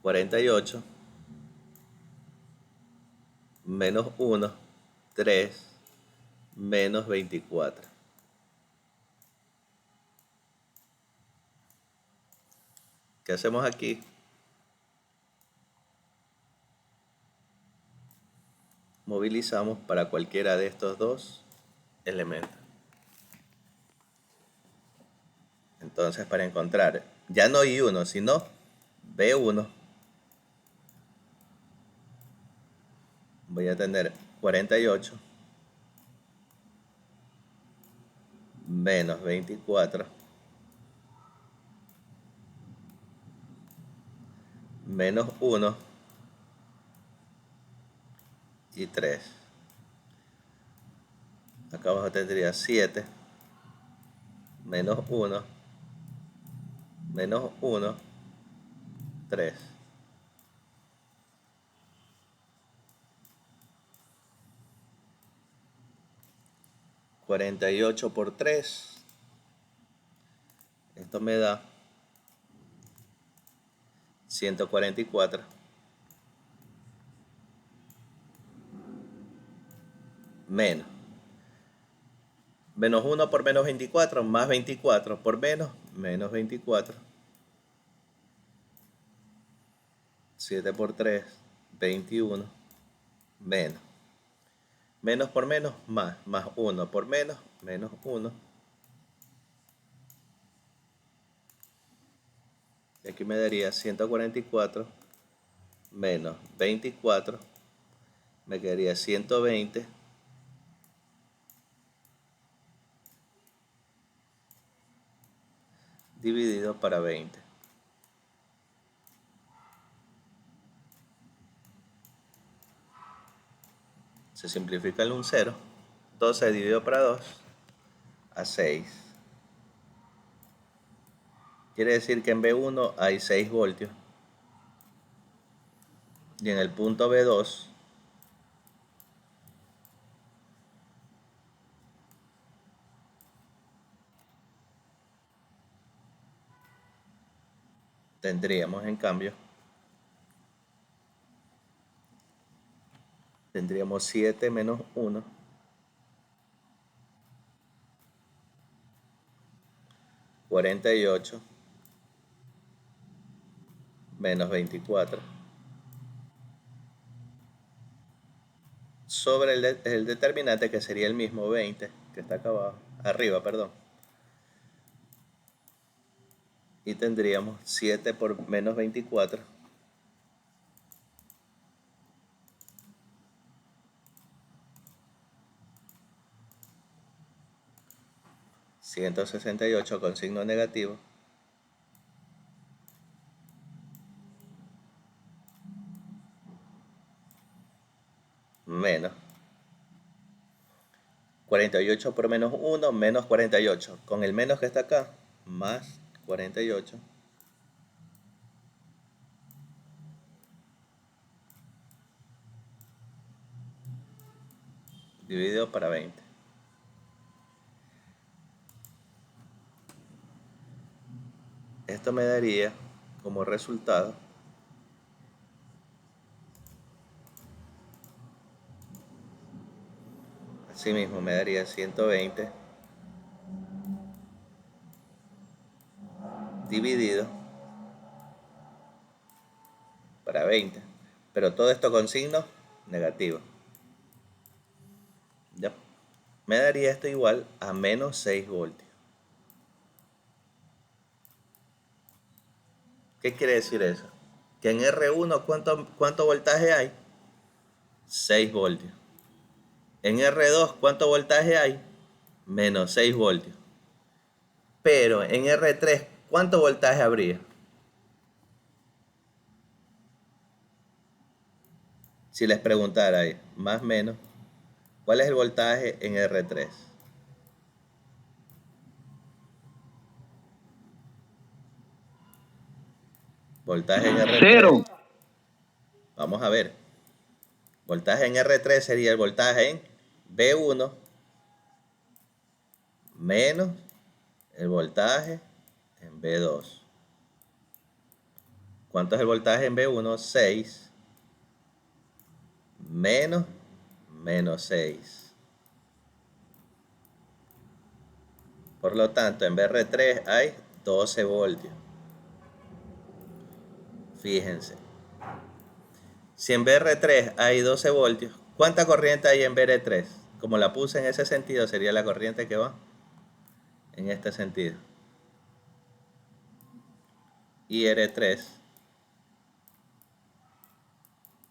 48. Menos 1, 3, menos 24. ¿Qué hacemos aquí? Movilizamos para cualquiera de estos dos elementos. Entonces, para encontrar ya no I1, sino B1, voy a tener 48 menos 24 menos 1 y 3. Acá abajo tendría 7 menos 1 menos 1, 3. 48 por 3. Esto me da 144 menos. Menos 1 por menos 24, más 24 por menos 24. 7 por 3, 21, menos. Menos por menos, más 1 por menos 1. Y aquí me daría 144 menos 24, me quedaría 120 dividido para 20. Se simplifica el un 0. 12 dividido para 2 a 6. Quiere decir que en B1 hay 6 voltios. Y en el punto B2 tendríamos, en cambio, 7 menos 1, 48 menos 24 sobre el determinante, que sería el mismo 20 que está acá abajo, arriba, perdón. Y tendríamos 7 por menos 24, 168 con signo negativo, menos 48 por menos 1, menos 48. Con el menos que está acá, más 48. Dividido para 20. Esto me daría como resultado asimismo me daría 120 dividido para 20. Pero todo esto con signo negativo. ¿Ya? Me daría esto igual a menos 6 voltios. ¿Qué quiere decir eso? Que en R1, ¿cuánto voltaje hay? 6 voltios. En R2, ¿cuánto voltaje hay? Menos 6 voltios. Pero en R3, ¿cuánto voltaje habría? Si les preguntara ahí, más o menos, ¿cuál es el voltaje en R3? Voltaje en R3. Cero. Vamos a ver. Voltaje en R3 sería el voltaje en B1 menos el voltaje en B2. ¿Cuánto es el voltaje en B1? 6 menos 6. Por lo tanto, en BR3 hay 12 voltios. Fíjense. Si en BR3 hay 12 voltios, ¿cuánta corriente hay en BR3? Como la puse en ese sentido, sería la corriente que va en este sentido. Y R3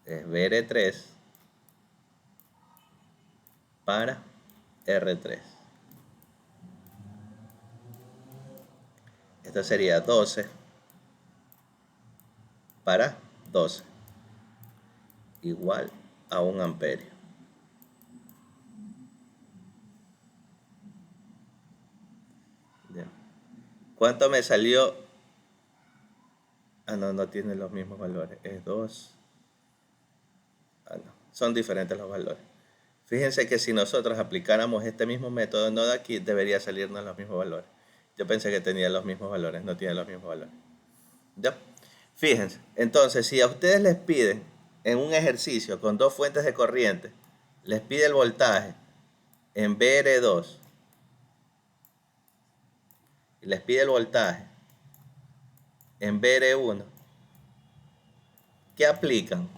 es BR3 para R3. Esto sería 12 para 12, igual a 1 amperio. Bien. ¿Cuánto me salió? Ah, no, no tiene los mismos valores. Es 2. Ah, no. Son diferentes los valores. Fíjense que si nosotros aplicáramos este mismo método no de aquí, debería salirnos los mismos valores. Yo pensé que tenía los mismos valores, no tiene los mismos valores. ¿Ya? Fíjense, entonces si a ustedes les piden en un ejercicio con dos fuentes de corriente, les pide el voltaje en BR2 y les pide el voltaje en BR1, ¿qué aplican?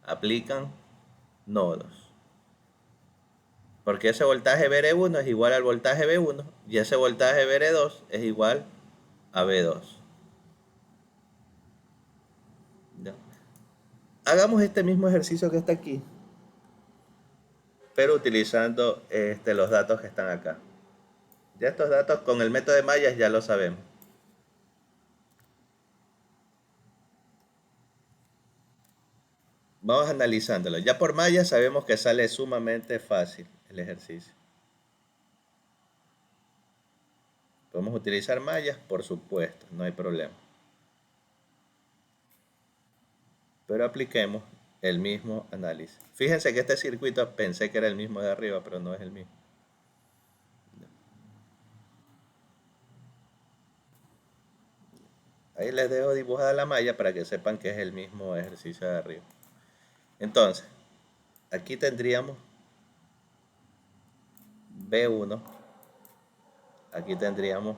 Aplican nodos. Porque ese voltaje BR1 es igual al voltaje B1 y ese voltaje BR2 es igual a B2. ¿Ya? Hagamos este mismo ejercicio que está aquí, pero utilizando los datos que están acá. Ya estos datos con el método de mallas ya lo sabemos. Vamos analizándolo. Ya por mallas sabemos que sale sumamente fácil el ejercicio. Podemos utilizar mallas, por supuesto, no hay problema. Pero apliquemos el mismo análisis. Fíjense que este circuito pensé que era el mismo de arriba, pero no es el mismo. Ahí les dejo dibujada la malla para que sepan que es el mismo ejercicio de arriba. Entonces, aquí tendríamos B1, aquí tendríamos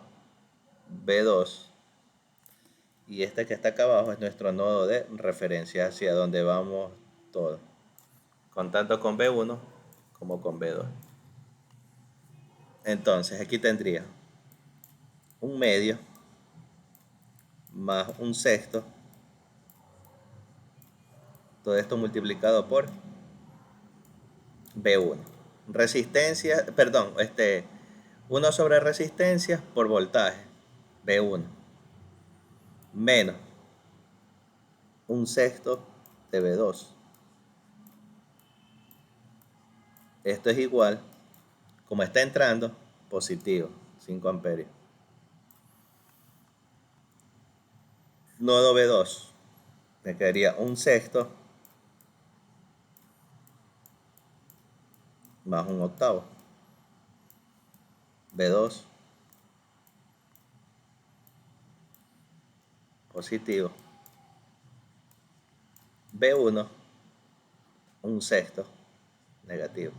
B2 y este que está acá abajo es nuestro nodo de referencia hacia donde vamos todo, con tanto con B1 como con B2. Entonces aquí tendría un medio más un sexto, todo esto multiplicado por B1. Resistencia, perdón, 1 sobre resistencia por voltaje, B1, menos un sexto de B2. Esto es igual, como está entrando, positivo, 5 amperios. Nodo B2, me quedaría un sexto más un octavo. B2, positivo. B1, un sexto, negativo.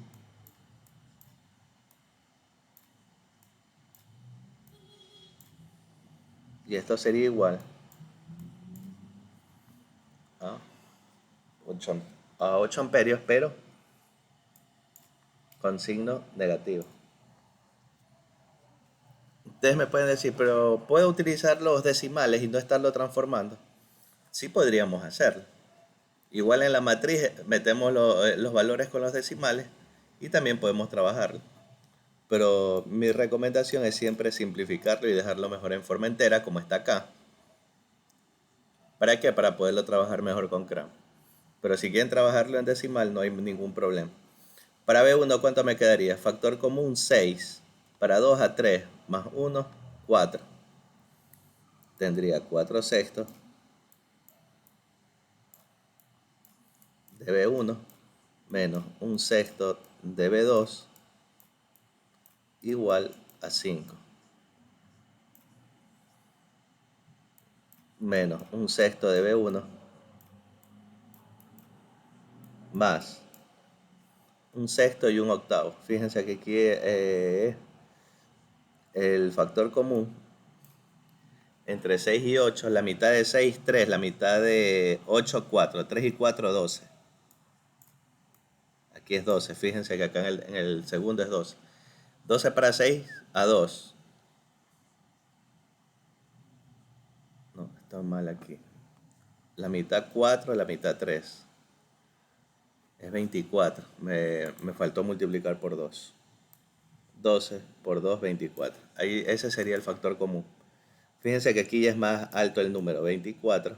Y esto sería igual a 8 amperios, pero con signo negativo. Ustedes me pueden decir, pero ¿puedo utilizar los decimales y no estarlo transformando? Sí podríamos hacerlo. Igual en la matriz metemos los valores con los decimales y también podemos trabajarlo. Pero mi recomendación es siempre simplificarlo y dejarlo mejor en forma entera como está acá. ¿Para qué? Para poderlo trabajar mejor con CRAN. Pero si quieren trabajarlo en decimal no hay ningún problema. Para B1, ¿cuánto me quedaría? Factor común 6. Para 2 a 3 más 1, 4. Tendría 4 sextos de B1 menos un sexto de B2 igual a 5. Menos un sexto de B1 más un sexto y un octavo. Fíjense que aquí el factor común entre 6 y 8, la mitad de 6, 3, la mitad de 8, 4, 3 y 4, 12. Aquí es 12, fíjense que acá en el segundo es 12. 12 para 6 a 2. No, está mal aquí. La mitad 4, la mitad 3. Es 24. Me faltó multiplicar por 2. 12 por 2, 24. Ahí, ese sería el factor común. Fíjense que aquí ya es más alto el número, 24.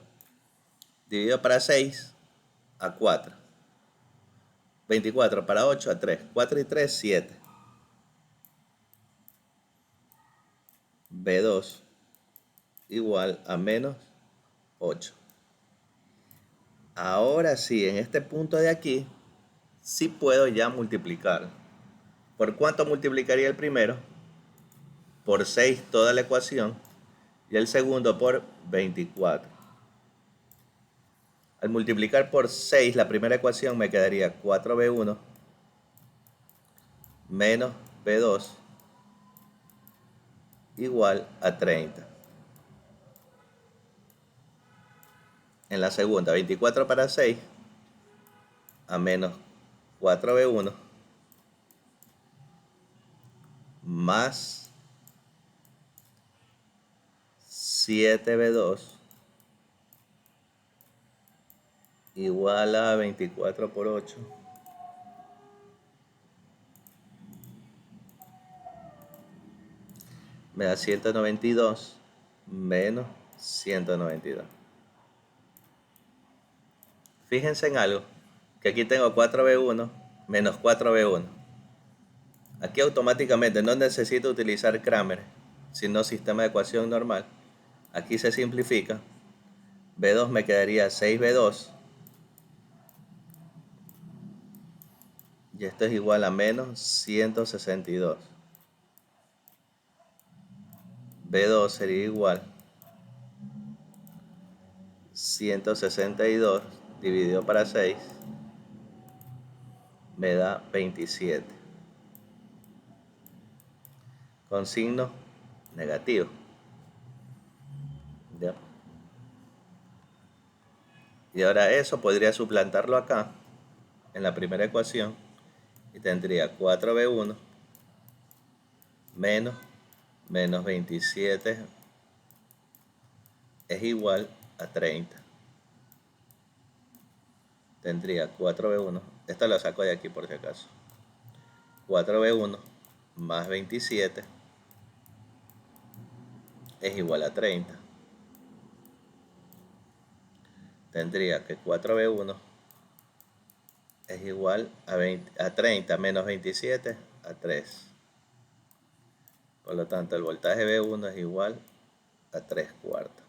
Dividido para 6 a 4. 24 para 8 a 3. 4 y 3, 7. B2 igual a menos 8. Ahora sí, en este punto de aquí, sí puedo ya multiplicar. ¿Por cuánto multiplicaría el primero? Por 6 toda la ecuación y el segundo por 24. Al multiplicar por 6 la primera ecuación me quedaría 4b1 menos b2 igual a 30. En la segunda, 24 para 6 a menos 4b1 más 7b2 igual a 24 por 8 me da 192 menos 192. Fíjense en algo, que aquí tengo 4b1 menos 4b1. Aquí automáticamente no necesito utilizar Kramer, sino sistema de ecuación normal. Aquí se simplifica. B2 me quedaría 6b2 y esto es igual a menos 162. B2 sería igual 162 dividido para 6 me da 27 con signo negativo. ¿Ya? Y ahora eso podría suplantarlo acá en la primera ecuación y tendría 4b1 menos 27 es igual a 30. Tendría 4b1, esta lo saco de aquí por si acaso, 4b1 más 27 es igual a 30. Tendría que 4b1 es igual a 30 menos 27 a 3. Por lo tanto, el voltaje B1 es igual a 3 cuartos.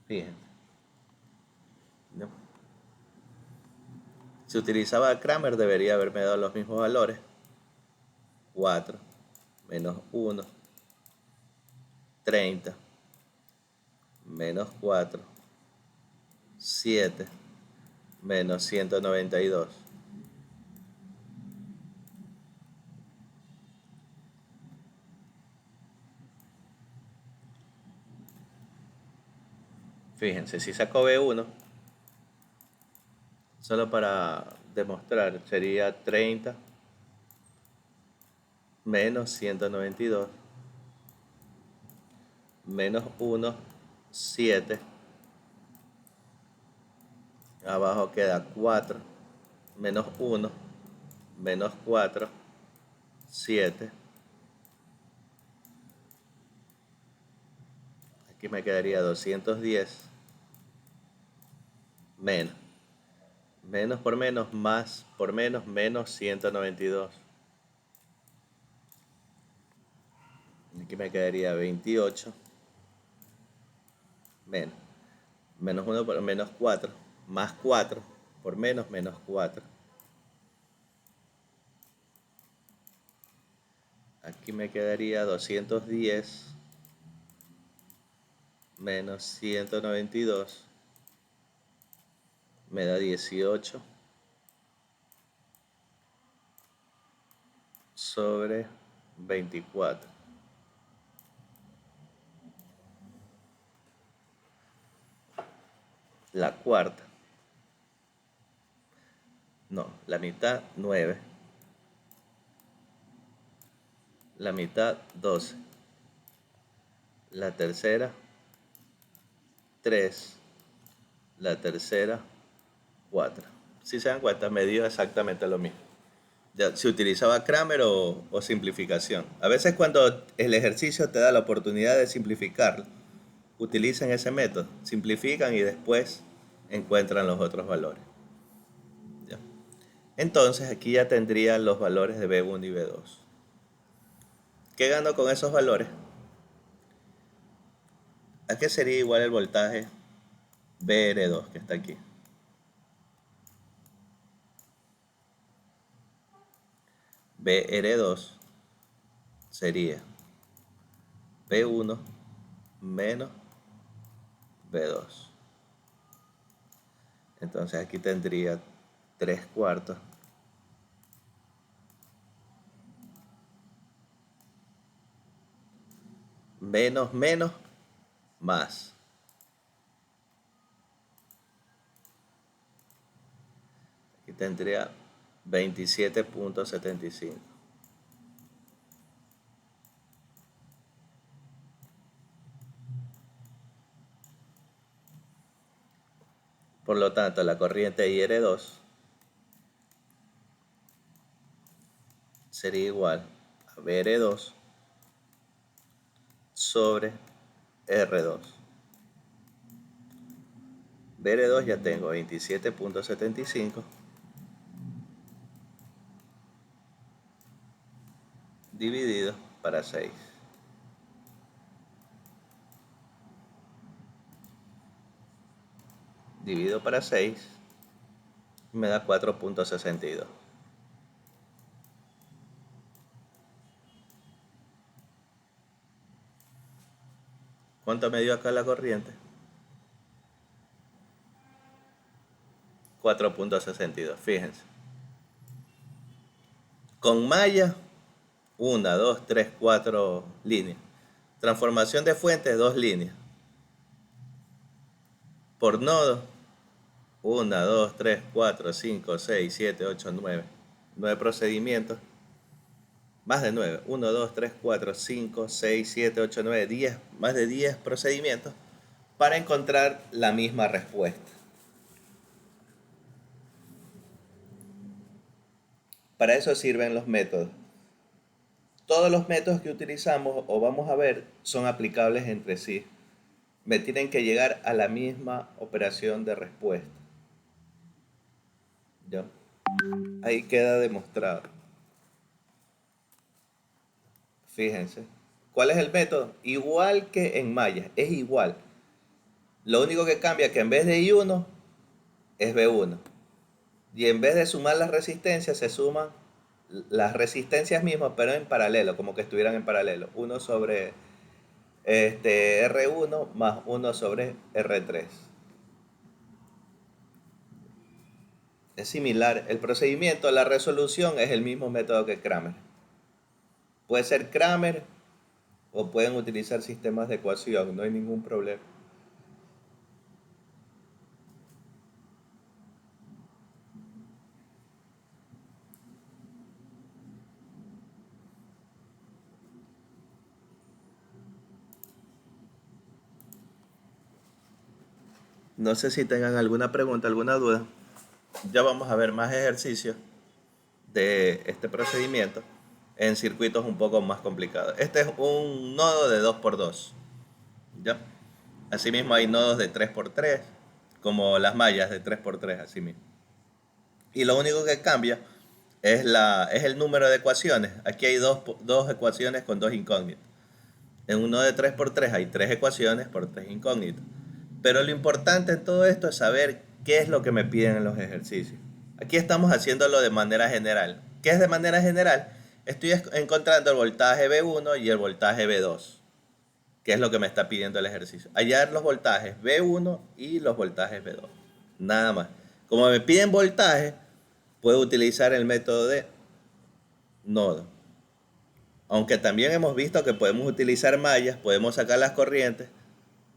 Fíjense, ¿no? Si utilizaba Kramer debería haberme dado los mismos valores. 4 menos 1, 30 menos 4, 7 menos 192. Fíjense, si saco B1, solo para demostrar, sería 30 menos 192 menos 1, 7. Abajo queda 4 menos 1 menos 4, 7. Aquí me quedaría 210 menos. Menos por menos, más por menos, menos 192. Aquí me quedaría 28 menos. Menos 1 por menos 4. Más 4 por menos, menos 4. Aquí me quedaría 210 menos 192. Me da 18 sobre 24. la cuarta, no, la mitad 9, la mitad 12, la tercera 3, la tercera 4. Si se dan cuenta, me dio exactamente lo mismo. Ya, se utilizaba Kramer o simplificación. A veces cuando el ejercicio te da la oportunidad de simplificarlo, utilizan ese método, simplifican y después encuentran los otros valores. ¿Ya? Entonces aquí ya tendrían los valores de B1 y B2. ¿Qué gano con esos valores? ¿A qué sería igual el voltaje BR2 que está aquí? BR2 sería B1 menos B2. Entonces aquí tendría 3 cuartos menos menos más. Aquí tendría 27.75. Por lo tanto, la corriente IR2 sería igual a BR2 sobre R2. BR2 ya tengo 27.75 dividido para 6. Dividido para 6 me da 4.62. ¿Cuánto me dio acá la corriente? 4.62, fíjense. Con malla, 1, 2, 3, 4 líneas. Transformación de fuente, 2 líneas. Por nodo, 1, 2, 3, 4, 5, 6, 7, 8, 9. 9 procedimientos. Más de 9. 1, 2, 3, 4, 5, 6, 7, 8, 9, 10. Más de 10 procedimientos para encontrar la misma respuesta. Para eso sirven los métodos. Todos los métodos que utilizamos o vamos a ver son aplicables entre sí. Me tienen que llegar a la misma operación de respuesta. ¿Ya? Ahí queda demostrado. Fíjense. ¿Cuál es el método? Igual que en malla, es igual. Lo único que cambia es que en vez de I1 es B1. Y en vez de sumar las resistencias, se suman las resistencias mismas, pero en paralelo, como que estuvieran en paralelo. 1 sobre R1 más 1 sobre R3. Es similar. El procedimiento, la resolución es el mismo método que Kramer. Puede ser Kramer o pueden utilizar sistemas de ecuación, no hay ningún problema. No sé si tengan alguna pregunta, alguna duda. Ya vamos a ver más ejercicios de este procedimiento en circuitos un poco más complicados. Este es un nodo de 2x2. ¿Ya? Asimismo hay nodos de 3x3, como las mallas de 3x3, así mismo. Y lo único que cambia es el número de ecuaciones. Aquí hay dos ecuaciones con dos incógnitas. En uno de 3x3 hay 3 ecuaciones por 3 incógnitas. Pero lo importante en todo esto es saber qué es lo que me piden en los ejercicios. Aquí estamos haciéndolo de manera general. ¿Qué es de manera general? Estoy encontrando el voltaje B1 y el voltaje B2, que es lo que me está pidiendo el ejercicio. Hallar los voltajes B1 y los voltajes B2. Nada más. Como me piden voltaje, puedo utilizar el método de nodo. Aunque también hemos visto que podemos utilizar mallas, podemos sacar las corrientes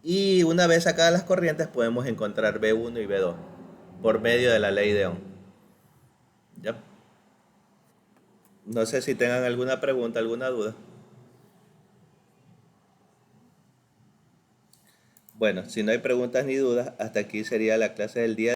Y una vez sacadas las corrientes podemos encontrar B1 y B2 por medio de la ley de Ohm. ¿Ya? No sé si tengan alguna pregunta, alguna duda. Bueno, si no hay preguntas ni dudas, hasta aquí sería la clase del día.